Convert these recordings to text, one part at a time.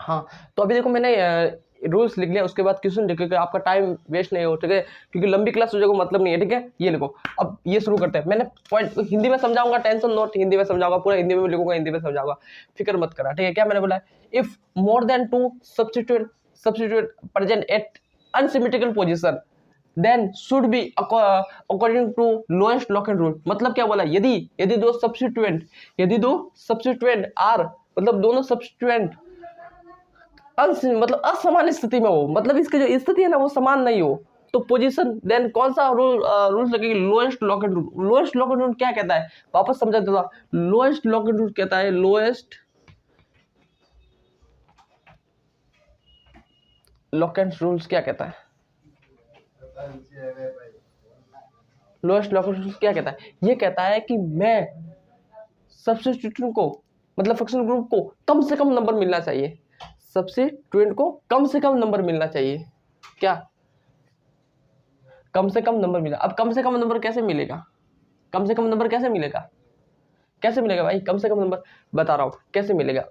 हाँ, तो अभी देखो मैंने रूल्स लिख लिया, उसके बाद क्वेश्चन लिख के आपका टाइम वेस्ट नहीं हो, ठीक है, क्योंकि लंबी क्लास हो जाएगा मतलब नहीं है, ठीक है। ये लिखो, अब ये शुरू करते हैं। मैंने पॉइंट हिंदी में समझाऊंगा, टेंशन नोट, हिंदी में समझाऊंगा, पूरा हिंदी में लिखूंगा, हिंदी में समझाऊंगा, फिक्र मत करा, ठीक है। क्या मैंने बोला है, if more than two substitute present at unsymmetrical position then should be according to lowest locant rule. मतलब क्या बोला, यदि यदि दो सब्स्टिट्यूएंट आर, मतलब दोनों सब्स्टिट्यूएंट मतलब असमान स्थिति में हो, मतलब इसकी जो स्थिति है ना वो समान नहीं हो, तो पोजीशन देन कौन सा रूल लगेगी, lowest locant rule. Lowest locant rule क्या कहता है, वापस समझा देता, लोएस्ट लॉकेट रूल कहता है, लोएस्ट लॉकेट रूल्स क्या कहता है, लोएस्ट लॉकेट रूल्स क्या कहता है, ये कहता है कि मैं सब्स्टिट्यूएंट को, मतलब फंक्शनल ग्रुप को कम से कम नंबर मिलना चाहिए, सब्स्टिट्यूएंट को कम से कम नंबर मिलना चाहिए। क्या, कम से कम नंबर मिला। अब कम से कम नंबर कैसे मिलेगा, कम से कम नंबर कैसे मिलेगा, कैसे मिलेगा भाई कम से कम नंबर, बता रहा हूँ कैसे मिलेगा।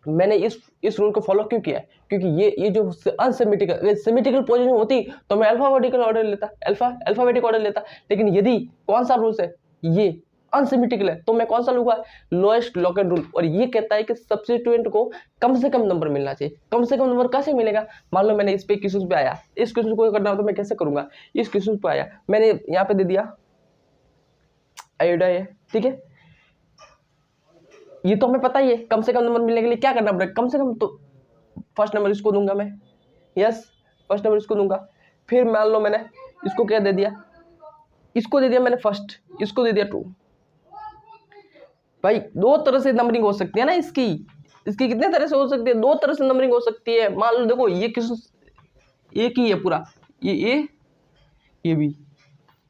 मैंने इस रूल को फॉलो क्यों किया है, क्योंकि ये जो सिमेट्रिकल पोजीशन होती तो मैं अल्फाबेटिकल ऑर्डर लेता, अल्फाबेटिक ऑर्डर लेता, लेकिन यदि कौन सा रूल है, ये अनसिमेट्रिकल है, तो मैं कौन सा लूंगा, लोएस्ट लॉकेट रूल। और ये कहता है कि सब्स्टिट्यूएंट को कम से कम नंबर मिलना चाहिए। कम से कम नंबर कैसे मिलेगा, मान लो मैंने इस पे क्वेश्चन पे आया, इस क्वेश्चन को करना हो तो मैं कैसे करूंगा, इस क्वेश्चन पे आया, मैंने यहाँ पे दे दिया आयोडा है, ठीक है, ये तो हमें पता ही है कम से कम नंबर मिलने के लिए क्या करना पड़ेगा, कम से कम तो फर्स्ट नंबर इसको दूंगा मैं, यस फर्स्ट नंबर इसको दूंगा। फिर मान लो मैंने इसको क्या दे दिया, इसको दे दिया मैंने फर्स्ट, इसको दे दिया 2। भाई दो तरह से नंबरिंग हो सकती है ना इसकी, इसकी कितने तरह से हो सकती है, दो तरह से नंबरिंग हो सकती है। मान लो देखो ये किस, एक ही है पूरा, ये ए ये बी,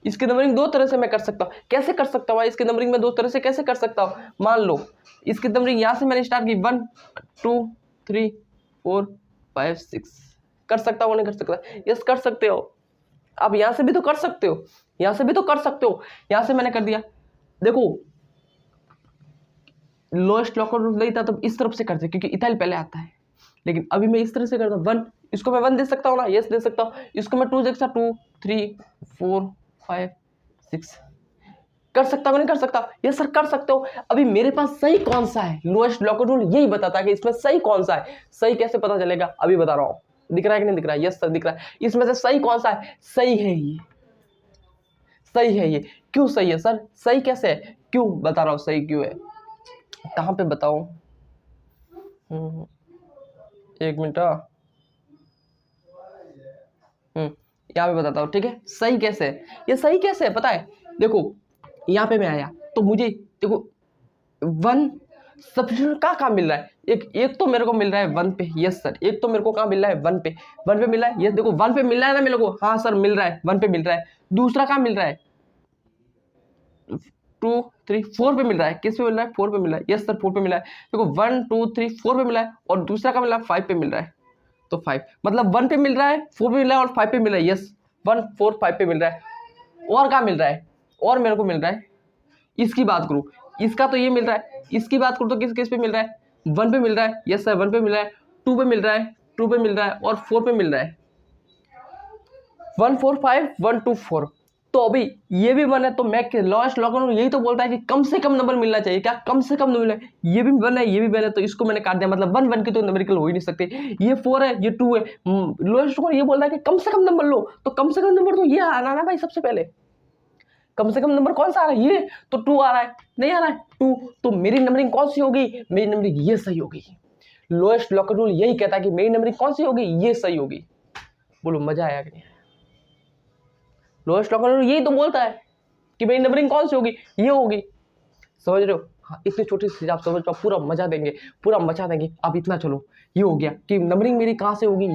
इसकी नंबरिंग दो तरह से मैं कर सकता हूँ। कैसे कर सकता हूँ इसकी नंबरिंग में दो तरह से कैसे कर सकता हूँ, मान लो इसकी नंबरिंग यहाँ से मैंने स्टार्ट की 1 2 3 4 5 6, कर सकता हूँ नहीं कर सकता, यस कर सकते हो। आप यहाँ से भी तो कर सकते हो, यहाँ से भी तो कर सकते हो, यहाँ से मैंने कर दिया। देखो लोएस्ट लॉकर रूल नहीं था तो इस तरफ से करते क्योंकि इथाइल पहले आता है, लेकिन अभी मैं इस तरह से करता हूँ 1, इसको मैं 1 दे सकता हूँ ना, यस दे सकता हूँ, इसको मैं 2 दे सकता, 2 3 4 5 6 कर सकता हूँ नहीं कर सकता, यस सर कर सकते हो। अभी मेरे पास सही कौन सा है, लोएस्ट लॉकर रूल यही बताता है कि इसमें सही कौन सा है। सही कैसे पता चलेगा, अभी बता रहा हूँ, दिख रहा है कि नहीं दिख रहा है, यस सर दिख रहा है। इसमें से सही कौन सा है, सही है ये, सही है ये। क्यों सही है सर, सही कैसे है, क्यों बता रहा हूँ सही क्यों है, कहाँ पे बताऊं, एक मिनट, यहाँ पे बताता हूँ, ठीक है। सही कैसे है, ये सही कैसे है पता है, देखो यहाँ पे मैं आया तो मुझे देखो 1 सब्स्टिट्यूट कहाँ मिल रहा है, एक एक तो मेरे को मिल रहा है 1 पे, यस सर, एक तो मेरे को कहाँ मिल रहा है 1 पे, 1 पे मिल रहा है, यस देखो 1 पे मिल रहा है ना मेरे को, हाँ सर मिल रहा है 1 पे मिल रहा है। दूसरा कहाँ मिल रहा है, 2 3 4 पे मिल रहा है, किस पे मिल रहा है, 4 पे मिल रहा है, यस सर 4 पे मिल रहा है। देखो 1 2 3 4 पे मिला है और दूसरा का मिल रहा है 5 पे मिल रहा है, तो 5 मतलब 1 पे मिल रहा है, 4 पे मिल रहा है और 5 पे मिल रहा है, यस 1 4 5 पे मिल रहा है। और क्या मिल रहा है, और मेरे को मिल रहा है, इसकी बात करूं, इसका तो ये मिल रहा है, इसकी बात करूं तो किस किस पे मिल रहा है, 1 पे मिल रहा है, यस सर 1 पे मिल रहा है, 2 पे मिल रहा है, 2 पे मिल रहा है और 4 पे मिल रहा है, 1 4 5 1 2 4। तो अभी ये भी 1 है, तो मैं लॉस्ट लॉकडाउन यही तो बोलता है कि कम से कम नंबर मिलना चाहिए, क्या कम से कम नंबर, ये भी 1 है ये भी 1 है, तो इसको मैंने काट दिया, मतलब 1 1 की तो नंबरिकल हो ही नहीं सकते। ये 4 है ये 2 है, लोएस्ट को ये बोल रहा है कि कम से कम नंबर लो, तो कम से कम नंबर तो ये आना ना भाई, सबसे पहले कम से कम नंबर कौन सा आ रहा है, ये तो 2 आ रहा है, नहीं आ रहा है 2, तो मेरी नंबरिंग कौन सी होगी, मेरी नंबरिंग ये सही होगी। लोएस्ट लॉकर रूल यही कहता है कि मेरी नंबरिंग कौन सी होगी, ये सही होगी। बोलो मजा आया कि नहीं, लोएस्ट लॉकर रूल यही तो बोलता है कि मेरी नंबरिंग कौन सी होगी, ये होगी, समझ रहे हो। हाँ इतनी छोटी सी आप समझ पाओ, पूरा मजा देंगे, पूरा मचा देंगे। अब इतना चलो, ये हो गया कि नंबरिंग मेरी कहाँ से होगी,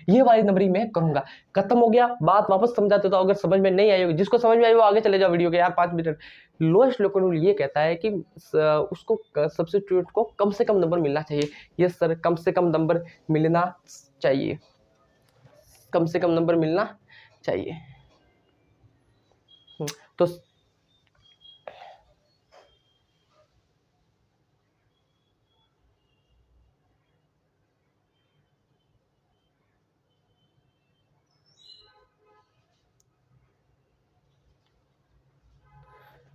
ये वाली नंबरिंग मैं करूंगा, खत्म हो गया। बात वापस समझा देता हूं, अगर समझ में नहीं आई होगी, जिसको समझ में आई वो आगे चले जाओ वीडियो के यार 5 मिनट। लोएस्ट लॉकर रूल ये कहता है कि उसको सब्स्टिट्यूट को कम से कम नंबर मिलना चाहिए, यस सर कम से कम नंबर मिलना चाहिए, कम से कम नंबर मिलना चाहिए। तो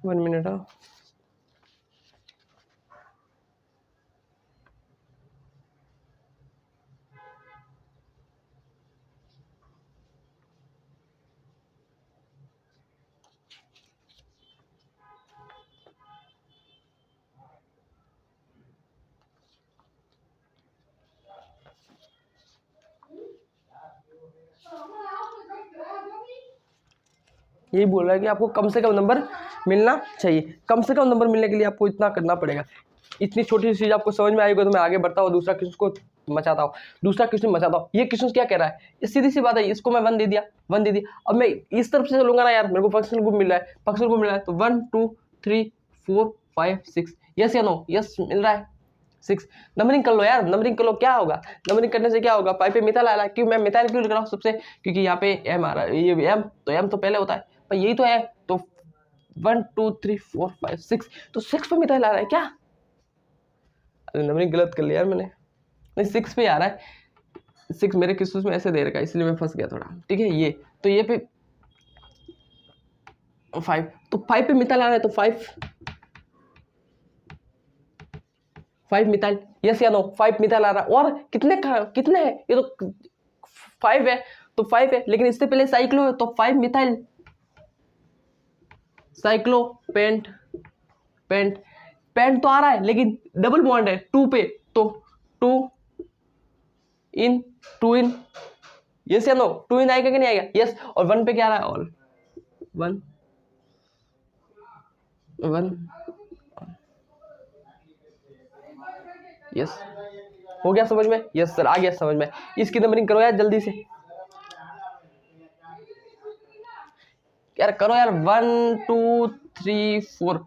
1 मिनट। हाँ, यही बोल रहा है कि आपको कम से कम नंबर मिलना चाहिए। कम से कम नंबर मिलने के लिए आपको इतना करना पड़ेगा। इतनी छोटी सी चीज़ आपको समझ में आएगी तो मैं आगे बढ़ता हूँ, दूसरा क्वेश्चन को मचाता हूँ, दूसरा क्वेश्चन मचाता हूँ। ये क्वेश्चन क्या कह रहा है, ये सीधी सी बात है, इसको मैं 1 दे दिया, 1 दे दिया। अब मैं इस तरफ से चलूंगा ना यार, मेरे को फंक्शनल ग्रुप मिल रहा है, फंक्शनल ग्रुप मिल रहा है, तो 1 2 3 4 5 6, यस या नो, यस मिल रहा है 6। नंबरिंग कर लो यार, नंबरिंग कर लो, क्या होगा नंबरिंग करने से, क्या होगा, पाई पे मिथाइल आ रहा है। क्यों मैं मिथाइल क्यों लिख रहा हूँ सबसे, क्योंकि यहाँ पे एम आ रहा है, ये एम, तो एम तो पहले होता है, पर यही तो है, तो 1 2 3 4 5 6, तो 6 पे मिथाइल आ रहा है क्या, अरे नंबरिंग गलत कर लिया यार मैंने, नहीं 6 पे आ रहा है। 6 मेरे क्वेश्चन में ऐसे दे रखा है, इसलिए मैं फंस गया थोड़ा, ठीक है। ये तो ये पे 5, तो 5 पे मिथाइल आ रहा है, तो 5 मिथाइल, यस या नो, 5 मिथाइल आ रहा है। और कितने है, ये तो 5 है, तो 5 है, लेकिन इससे पहले साइक्लो है, तो 5 मिथाइल साइक्लो पेंट, पेंट तो आ रहा है, लेकिन डबल बॉन्ड है 2 पे, तो 2 इन, यस या नो, 2 इन आएगा कि नहीं आएगा, यस। और 1 पे क्या आ रहा है, ऑल 1 यस, हो गया समझ में, यस सर आ गया समझ में। इसकी नंबरिंग करो यार जल्दी से, यार करो यार, 1 2 3 4,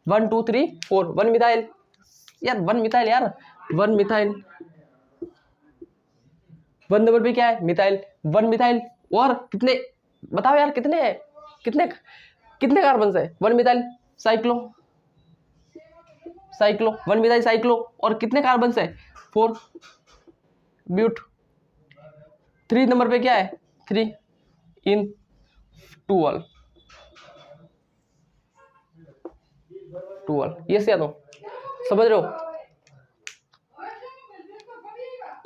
1 2 3 4, 1 मिथाइल यार, 1 मिथाइल यार, 1 मिथाइल, 1 नंबर पे क्या है, मिथाइल, 1 मिथाइल। और कितने बताओ यार, कितने हैं, कितने कार्बन है, 1 मिथाइल साइक्लो 1 मिथाइल साइक्लो, और कितने कार्बन है, 4 ब्यूट। 3 नंबर पे क्या है, 3 इन 12, ये से दो, समझ रहे हो,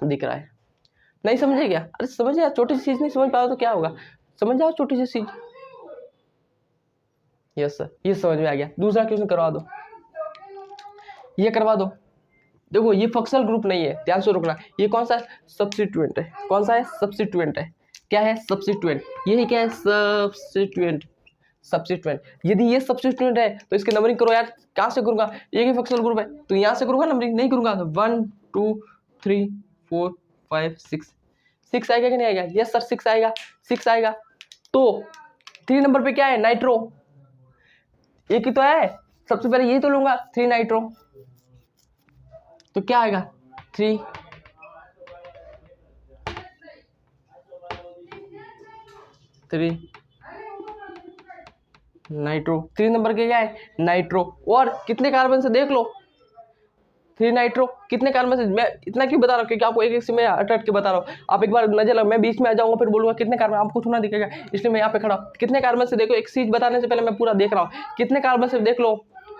दिख रहा है, नहीं समझे क्या, अरे समझ यार, छोटी सी चीज नहीं समझ पाओ तो क्या होगा, समझ जाओ छोटी सी चीज। यस सर, ये समझ में आ गया। दूसरा क्वेश्चन करवा दो, ये करवा दो। देखो ये फंक्शनल ग्रुप नहीं है, ध्यान से रुकना, ये कौन सा है, सब्स्टिट्यूएंट है, कौन सा है, सब्स्टिट्यूएंट है, क्या है, सब्स्टिट्यूएंट, यही क्या है, सब्स्टिट्यूएंट। यदि ये सब्स्टिट्यूएंट है तो इसकी नंबरिंग करो यार, कहाँ से करूंगा, एक ही फंक्शनल ग्रुप है, तो यहाँ से करूंगा नंबरिंग, नहीं करूंगा, 1 2 3 4 5 6 आएगा कि नहीं आएगा, यस सर 6 आएगा, 6 आएगा। तो 3 नंबर पे क्या है, नाइट्रो, एक ही तो है, सबसे पहले यही तो लूंगा, 3 नाइट्रो, तो क्या आएगा, 3 नाइट्रो, 3 नंबर के क्या है, नाइट्रो। और कितने कार्बन से देख लो, 3 नाइट्रो, कितने कार्बन से, मैं इतना क्यों बता रहा हूँ, क्योंकि आपको एक से मैं अटैक के बता रहा हूँ, आप एक बार नजर लगा, मैं बीच में आ जाऊंगा फिर बोलूंगा कितने कार्बन, आपको थोड़ा दिखेगा, इसलिए मैं यहाँ पे खड़ा हूँ। कितने कार्बन से देखो, एक चीज बताने से पहले मैं पूरा देख रहा हूँ, कितने कार्बन से देख लो,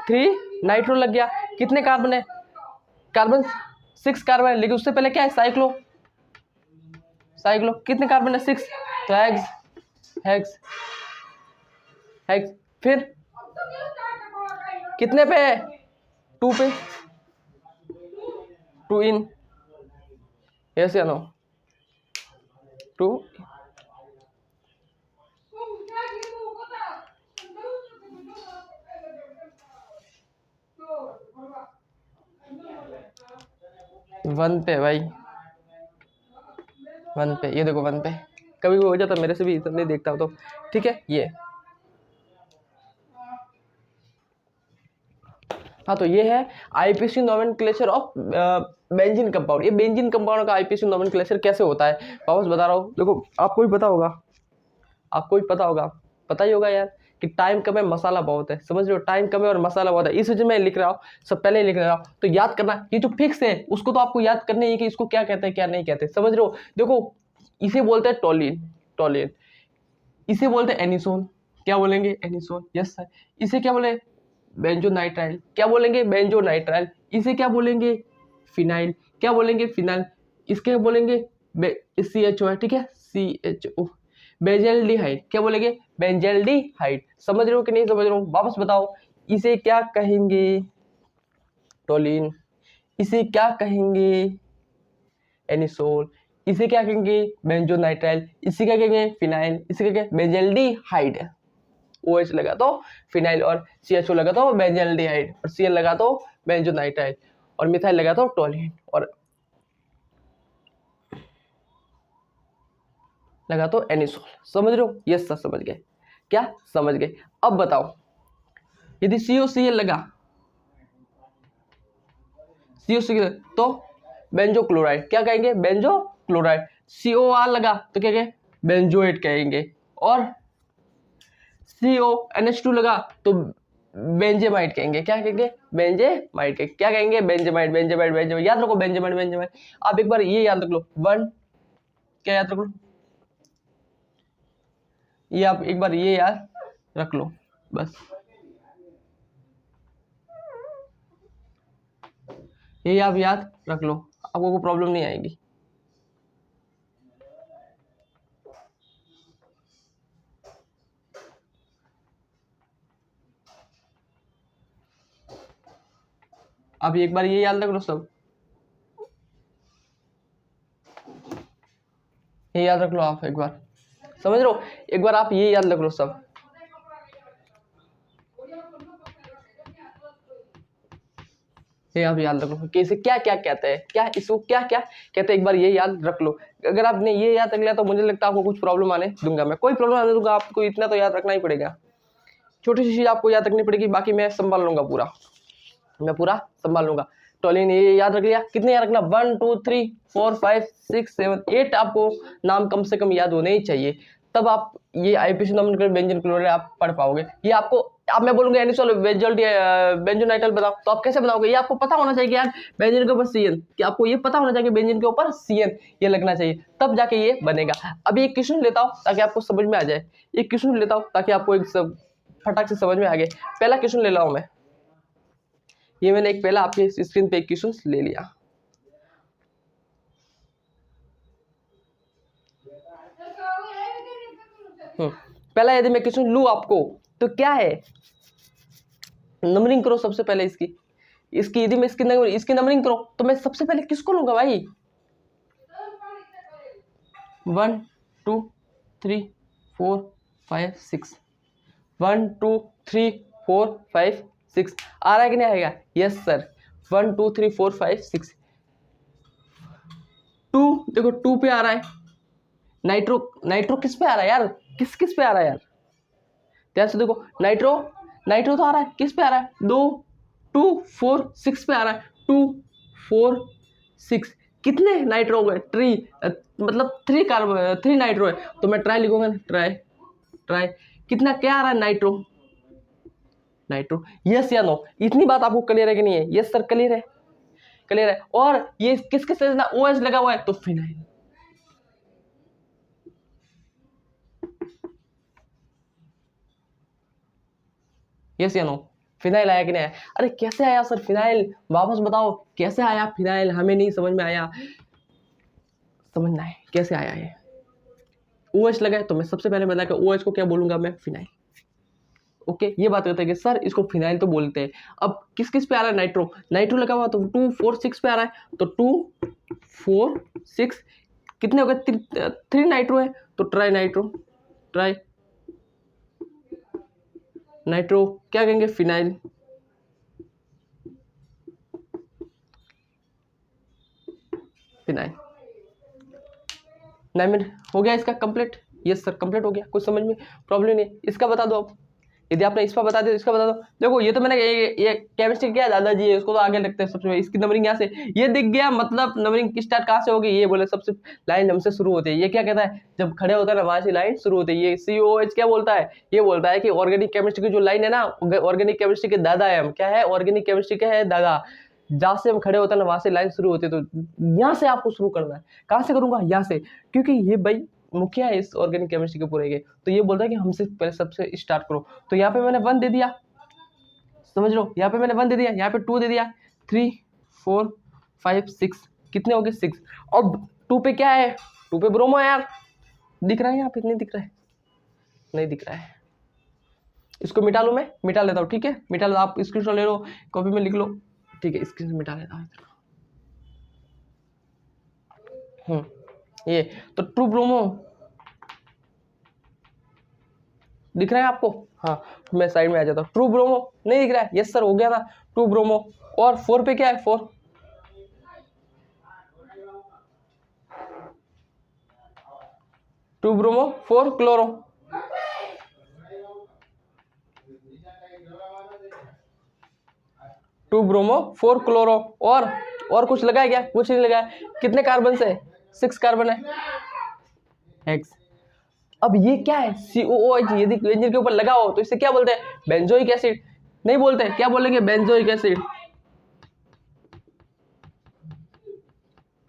3 नाइट्रो लग गया, कितने कार्बन है, कार्बन 6 कार्बन है, लेकिन उससे पहले क्या है, साइक्लो कितने कार्बन है, 6, तो हेक्स, फिर कितने पे है, 2 पे, 2 इन, यस या नो, 2 1 पे भाई, 1 पे, ये देखो 1 पे, कभी भी हो जाता मेरे से भी नहीं देखता हूँ तो, ठीक है ये। हाँ तो ये है IPC nomenclature of benzene compound. ये बेंजीन कंपाउंड का आईपीसी नोमेनक्लेचर कैसे होता है वापस बता रहा हूँ। देखो आपको भी पता होगा, पता ही होगा यार कि टाइम कम है मसाला बहुत है, समझ रहे हो, टाइम कम है और मसाला बहुत है, इस वजह मैं लिख रहा हूँ, सब पहले ही लिख रहा हूँ। तो याद करना, ये जो फिक्स है उसको तो आपको याद करना है कि इसको क्या कहते हैं क्या नहीं कहते, समझ रहे हो। देखो इसे बोलते हैं टोलिन, इसे बोलते हैं एनिसोन, क्या बोलेंगे, एनिसोन, यस सर। इसे क्या बोले, बेंजोनाइट्राइल। क्या बोलेंगे? बेंजोनाइट्राइल। इसे क्या बोलेंगे? फिनाइल। क्या बोलेंगे? फिनाइल। इसके क्या बोलेंगे? CHO है, ठीक है, CHO। बेंजल्डिहाइड। क्या बोलेंगे? बेंजल्डिहाइड। समझ रहे हो कि नहीं समझ रहे हो? वापस बताओ, इसे क्या कहेंगे? टोलिन। इसे क्या कहेंगे? एनिसोल। इसे क्या कहेंगे? बेंजोनाइट्राइल। इसे क्या कहेंगे? फिनाइल। इसे क्या कहेंगे? बेंजल्डिहाइड। OH लगा तो फिनाइल, और CHO लगा तो बेंजल्डिहाइड, और Cl लगा तो बेंजोनाइट्राइल, और मिथाइल लगा तो टोलिन, और लगा तो एनिसोल। समझ रहे हो? यस सर, समझ गए। क्या समझ गए? अब बताओ, यदि COCl लगा, COCl तो बेंजोक्लोराइड। क्या कहेंगे? बेंजोक्लोराइड। COR लगा तो क्या कहेंगे? बेंजोएट कहेंगे। और CONH2 लगा तो बेंजेमाइड कहेंगे। क्या कहेंगे? बेंजेमाइड कहेंगे। क्या कहेंगे? बेंजेमाइड, बेंजेमाइड, बेंजेमाइड। याद रखो, बेंजेमाइड, बेंजेमाइड। आप एक बार ये याद रख लो, वन, क्या याद रख लो, ये आप एक बार ये याद रख लो बस, ये आप याद रख लो, आपको कोई प्रॉब्लम नहीं आएगी। आप एक बार ये याद रख लो सब, ये याद रख लो आप एक बार, समझ रहे हो? एक बार आप ये याद रख लो सब। ये आप याद रख लो कि इसे क्या क्या कहते हैं, क्या इसको क्या क्या कहते हैं, एक बार ये याद रख लो। अगर आपने ये याद रख लिया तो मुझे लगता है आपको कुछ प्रॉब्लम आने दूंगा मैं, कोई प्रॉब्लम आने दूंगा, आपको इतना तो याद रखना ही पड़ेगा। छोटी सी चीज आपको याद रखनी पड़ेगी, बाकी मैं संभाल लूंगा पूरा, मैं पूरा संभाल लूंगा। टोलिन ये याद रख लिया, कितने याद रखना? 1 2 3 4 5 6 7 8 आपको नाम कम से कम याद होने ही चाहिए, तब आप ये आईपीसी नॉमिनोक्लेचर बेंजीन क्लोराइड आप पढ़ पाओगे। ये आपको, अब मैं बोलूंगा एनिसोल बेंजोनाइट्राइल बताओ, तो आप कैसे बनाओगे? ये आपको पता होना चाहिए कि यार बेंजीन के ऊपर CN, कि आपको ये पता होना चाहिए कि बेंजीन के ऊपर CN ये लगना चाहिए, तब जाके ये बनेगा। अभी एक क्वेश्चन लेता हूँ ताकि आपको समझ में आ जाए, एक क्वेश्चन लेता हूँ ताकि आपको एक सब फटाक से समझ में आ गए। पहला क्वेश्चन ले रहा हूँ मैं, ये मैंने एक पहला आपके स्क्रीन पे एक क्वेश्चन ले लिया। पहला यदि मैं क्वेश्चन लूं आपको तो क्या है, नंबरिंग करो सबसे पहले इसकी, इसकी यदि मैं इसकी नंबरिंग करो तो मैं सबसे पहले किसको लूंगा भाई? 1 2 3 4 5 6, 1 2 3 4 5 6 आ रहा है कि नहीं आएगा? Yes sir, 1 2 3 4 5 6। 2 देखो 2 पे आ रहा है, नाइट्रो, नाइट्रो किस पे आ रहा है यार? किस किस पे आ रहा है यार? ध्यान से देखो, नाइट्रो, नाइट्रो तो आ रहा है, किस पे आ रहा है? 2 2 4 6 पे आ रहा है, 2 4 6, कितने नाइट्रो हो गए? मतलब 3 कार्बन, 3 नाइट्रो है, तो मैं ट्राई लिखूंगा, ट्राई, ट्राई, कितना क्या आ रहा है? Nitro, nitro. यस या नो? इतनी बात आपको क्लियर है कि नहीं है? यस सर क्लियर है, क्लियर है। और ये किस किस तरह से OH लगा हुआ है? तो फिनाइल। यस या नो? फिनाइल आया कि नहीं आया? अरे कैसे आया सर फिनाइल? वापस बताओ कैसे आया फिनाइल, हमें नहीं समझ में आया, समझना है कैसे आया है। OH लगा है तो मैं सबसे पहले बता के OH को क्या बोलूंगा मैं? फिनाइल। ओके, ये बात करते हैं कि सर इसको फिनाइल तो बोलते हैं। अब किस किस पे आ रहा है? नाइट्रो, नाइट्रो लगा हुआ तो 2 4 6 पे आ रहा है, तो 2 4 6 कितने हो गए? 3 नाइट्रो है, तो ट्राई नाइट्रो, ट्राई नाइट्रो, क्या कहेंगे? फिनाइल। फिनाइल। 9 मिनट हो गया इसका कंप्लीट। यस सर कंप्लीट हो गया, कुछ समझ में प्रॉब्लम नहीं। इसका बता दो आप, यदि आपने इसका बता दिया इसका बता दो। देखो ये तो मैंने ये केमिस्ट्री किया दादाजी है, उसको तो आगे लगते हैं सबसे, इसकी नंबरिंग यहाँ से ये दिख गया, मतलब नंबरिंग की स्टार्ट कहाँ से होगी? ये बोले सबसे लाइन हमसे शुरू होती है। ये क्या कहता है? जब खड़े होता है ना वहां से लाइन शुरू होती है। ये COH क्या बोलता है? ये बोलता है कि ऑर्गेनिक केमिस्ट्री की जो लाइन है ना, ऑर्गेनिक केमिस्ट्री के दादा है हम। क्या है? ऑर्गेनिक केमिस्ट्री के है दादा। जहाँ से हम खड़े होते हैं ना वहां से लाइन शुरू होती है, तो यहाँ से आपको शुरू करना है। कहाँ से करूंगा? यहाँ से, क्योंकि ये भाई मुखिया है इस ऑर्गेनिक केमिस्ट्री के पूरे के, तो ये बोलता है कि हमसे पहले सबसे स्टार्ट करो। तो यहाँ पे मैंने 1 दे दिया, समझ लो, यहाँ पे मैंने 1 दे दिया, यहाँ पे 2 दे दिया, 3 4 5 6, कितने हो गए 6। अब 2 पे क्या है, 2 पे ब्रोमो है यार, दिख रहा है यहाँ पे, नहीं दिख रहा है, नहीं दिख रहा है, इसको मिटा लो, मैं मिटा लेता हूँ, ठीक है, मिटा लो, आप स्क्रीनशॉट ले लो, कॉपी में लिख लो, ठीक है, स्क्रीन से मिटा लेता हूँ। ये तो ट्रू ब्रोमो दिख रहा है आपको, हाँ मैं साइड में आ जाता हूँ, ट्रू ब्रोमो नहीं दिख रहा है, यस सर हो गया ना ट्रू ब्रोमो। और 4 पे क्या है, 4 true bromo 4 chloro, to bromo 4 chloro, और कुछ लगाया क्या, कुछ नहीं लगाया, कितने कार्बन से 6 कार्बन है, हेक्स। अब ये क्या है, COOH, यदि बेंजीन के ऊपर लगा हो तो इसे क्या बोलते हैं, बेंजोइक एसिड, नहीं बोलते, क्या बोलेंगे, बेंजोइक एसिड,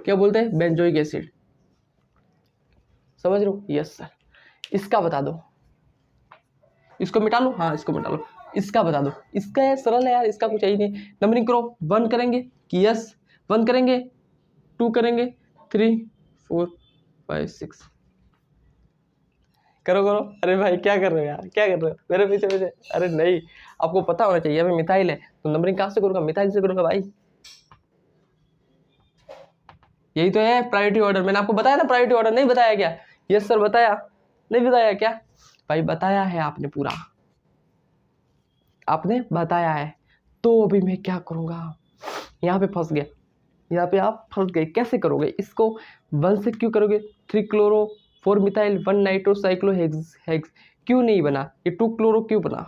क्या बोलते हैं, बेंजोइक एसिड, समझ रहे हो, यस सर। इसका बता दो, इसको मिटा लो, हाँ इसको मिटा लो, इसका बता दो, इसका है सरल है यार, इसका कुछ है ही नहीं, नंबरिंग करो, 1 करेंगे कि यस, 1 करेंगे, 2 करेंगे, 3 4 5 6, करो करो, अरे भाई क्या कर रहे हो यार, क्या कर रहे हो मेरे पीछे पीछे, अरे नहीं, आपको पता होना चाहिए, अभी मिथाइल है तो नंबरिंग कहाँ से करूँगा, मिथाइल से करूँगा भाई, यही तो है प्रायोरिटी ऑर्डर, मैंने आपको बताया था प्रायोरिटी ऑर्डर, नहीं बताया क्या, यस सर बताया, नहीं बताया क्या भाई, बताया है आपने पूरा, आपने बताया है, तो अभी मैं क्या करूँगा, यहाँ पे फंस गया, यहाँ पे आप फंस गए, कैसे करोगे इसको, 1 से क्यों करोगे, 3 chloro 4 methyl 1 nitro cyclo hex क्यों नहीं बना, ये 2 क्लोरो क्यों बना,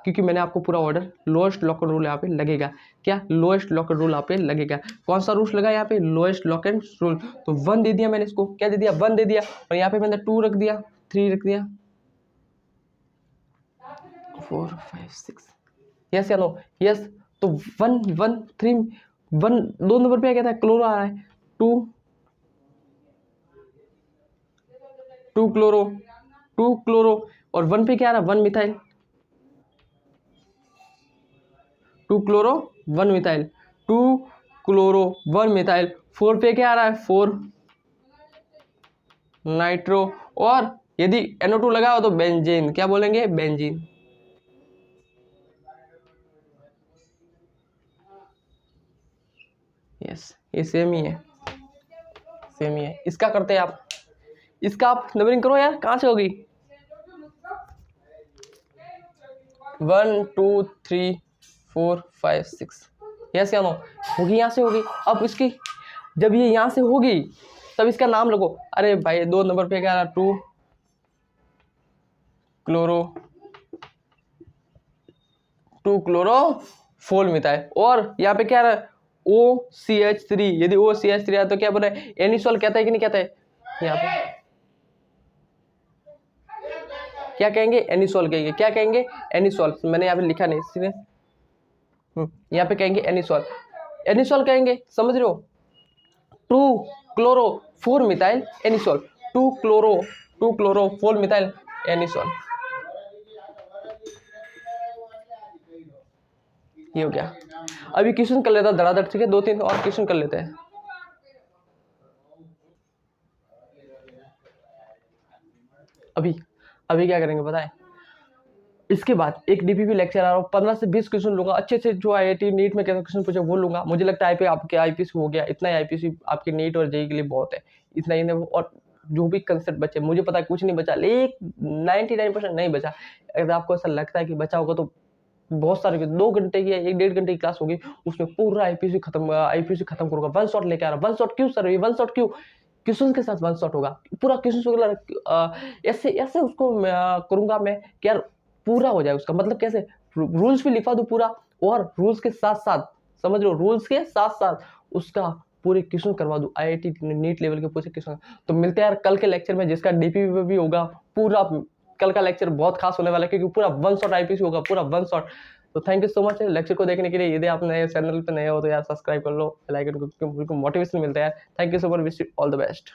क्योंकि मैंने आपको पूरा order, lowest lock and rule यहाँ पे लगेगा, क्या लोएस्ट लॉक एंड रूल यहाँ पे लगेगा, कौन सा रूल लगा यहाँ पे, लोएस्ट लॉक एंड रूल, तो 1 दे दिया मैंने इसको, क्या दे दिया, 1 दे दिया, और यहाँ पे मैंने 2 रख दिया, 3 रख दिया, 4 5 6, यस या नो, यस, तो 1 1 3 1 2 नंबर पे क्या था, क्लोरो आ रहा है, 2 क्लोरो 2 क्लोरो, और 1 पे क्या आ रहा है, 1 methyl, 2 chloro 1 methyl, 2 chloro 1 methyl, 4 पे क्या आ रहा है, 4 नाइट्रो, और यदि NO2 लगा हो तो बेंजीन, क्या बोलेंगे, बेंजीन, यस ये सेम ही है, सेम ही है, इसका करते हैं आप, इसका आप नंबरिंग करो यार, कहाँ से होगी, 1 2 3 4 5 6, यस या नो, होगी, यहाँ से होगी, अब इसकी जब ये यहाँ से होगी तब इसका नाम लगो, अरे भाई 2 नंबर पे क्या रहा, 2 क्लोरो 2 क्लोरो 4 मिथाइल, और यहाँ पे क्या रहा, OCH3, यदि OCH3 है तो क्या बना है, एनिसोल कहता है कि नहीं कहता है, यहाँ पे क्या कहेंगे, एनिसोल कहेंगे, क्या कहेंगे, एनिसोल, मैंने यहाँ पे लिखा नहीं इसलिए, यहाँ पे कहेंगे एनिसोल, एनिसोल कहेंगे, समझ रहे हो, 2 chloro 4 methyl anisole, 2 chloro 4 methyl anisole, ये हो गया। अभी क्वेश्चन कर लेता धड़ाधड़, ठीक है, 2-3 और क्वेश्चन कर लेते हैं। अभी क्या करेंगे पता है, इसके बाद एक DPP लेक्चर आ रहा हूँ, 15 से 20 क्वेश्चन लूंगा, अच्छे से जो IIT नीट में कैसे क्वेश्चन पूछे वो लूंगा, मुझे लगता है आपके IPC हो गया, इतना ही IPC आपके नीट और JEE के लिए बहुत है, इतना ही, और जो भी कंसेप्ट बचे, मुझे पता है कुछ नहीं बचा, लेकिन 99% नहीं बचा, अगर आपको ऐसा लगता है कि बचा होगा तो बहुत सारे 2 घंटे की 1-1.5 घंटे की क्लास होगी, उसमें पूरा IPC खत्म करूंगा, 1 शॉट लेके आ रहा, 1 शॉट क्यों सर, 1 शॉट क्यों, क्वेश्चन के साथ 1 शॉट होगा, पूरा क्वेश्चन ऐसे उसको करूंगा मैं कि यार पूरा हो जाए उसका, मतलब कैसे, रूल्स भी लिखवा दूं पूरा, और रूल्स के साथ साथ, समझ लो, रूल्स के साथ साथ उसका पूरे क्वेश्चन करवा दूं, IIT नीट लेवल के पूरे क्वेश्चन। तो मिलते हैं यार कल के लेक्चर में, जिसका DPP पे भी होगा पूरा, कल का लेक्चर बहुत खास होने वाला है, क्योंकि पूरा 1 शॉट IPC होगा, पूरा 1 शॉट। तो thank you so much lecture को देखने के लिए, यदि आप नए चैनल पे नए हो तो यार सब्सक्राइब कर लो, बेल आइकन को, मोटिवेशन मिलता है यार। Thank you so much, wish you all the best.